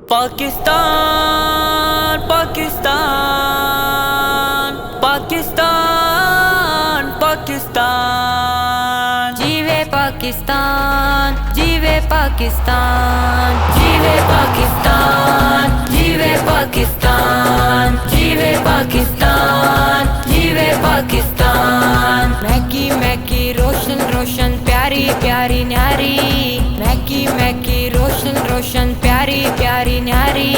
پاکستان پاکستان پاکستان پاکستان جیوے پاکستان جیوے پاکستان جیوے پاکستان جیوے پاکستان جیوے پاکستان جیوے پاکستان میکی میکی روشن روشن پیاری پیاری نیاری میکی میکی روشن روشن پیاری پیاری نیاری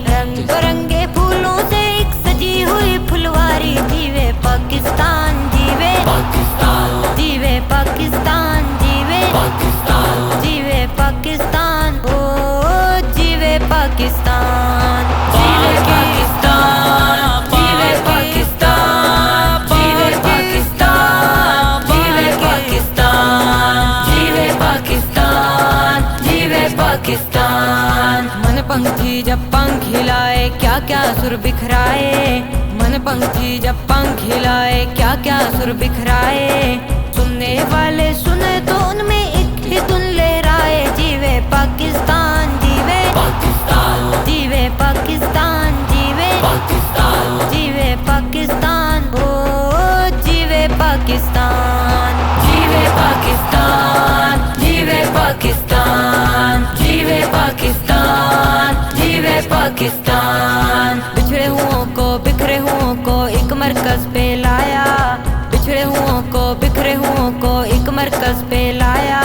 رنگ برنگے پھولوں سے ایک سجی ہوئی پھلواری جیوے پاکستان جیوے پاکستان جیوے پاکستان جیوے پاکستان جیوے پاکستان او جیوے پاکستان جیوے پاکستان جیوے پاکستان جیوے پاکستان جیوے پاکستان جیوے پاکستان جیوے پاکستان من پنکھی جب پنکھ ہلائے کیا کیا سر بکھرائے من پنکھی جب پنکھ ہلائے کیا کیا سر بکھرائے سننے والے سنے تو ان میں ایک ہی دھن لہرائے جیوے پاکستان جیوے پاکستان جیوے پاکستان جیوے پاکستان جیوے پاکستان او جیوے پاکستان جیوے پاکستان جیوے پاکستان جیوے پاکستان جیوے پاکستان بچھڑے ہوں کو بکھرے ہوں کو ایک مرکز پہ لایا بچھڑے ہوں کو بکھرے ہوں کو ایک مرکز پہ لایا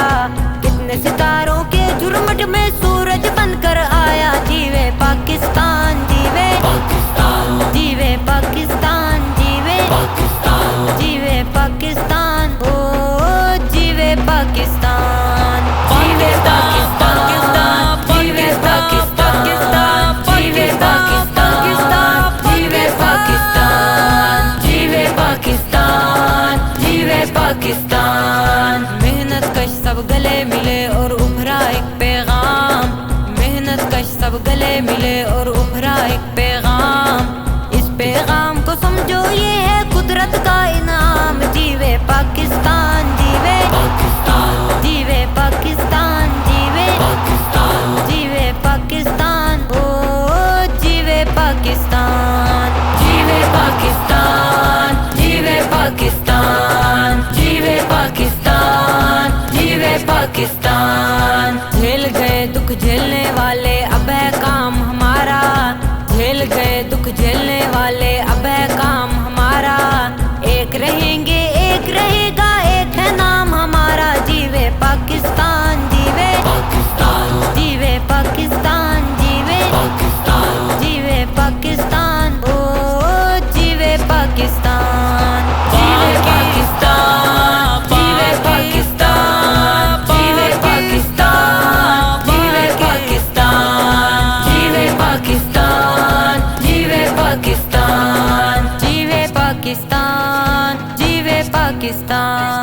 کتنے ستاروں کے جھرمٹ میں سورج بن کر آیا جیوے پاکستان جیوے پاکستان جیوے پاکستان جیوے پاکستان جیوے پاکستان او جیوے پاکستان جیوے پاکستان جیوے پاکستان جیوے پاکستان جیوے پاکستان جیوے پاکستان جیوے پاکستان محنت کش سب گلے ملے اور ابھرا ایک پیغام محنت کش سب گلے ملے اور ابھرا ایک پیغام اس پیغام کو سمجھو یہ ہے قدرت کا انعام جیوے پاکستان جیوے پاکستان جیوے پاکستان جیوے پاکستان جیوے پاکستان او جیوے پاکستان جیوے پاکستان جیوے پاکستان جیوے پاکستان جیوے پاکستان جھیل گئے دکھ جھیلنے والے اب ہے کام ہمارا جھیل گئے دکھ جھیلنے والے اب ہے کام ہمارا ایک رہیں گے ایک رہے گا ایک ہے نام ہمارا جیوے پاکستان جیوے پاکستان جیوے پاکستان جیوے پاکستان جیوے پاکستان او جیوے پاکستان جیوے پاکستان جیوے پاکستان جیوے پاکستان جیوے پاکستان جیوے پاکستان جیوے پاکستان جیوے پاکستان جیوے پاکستان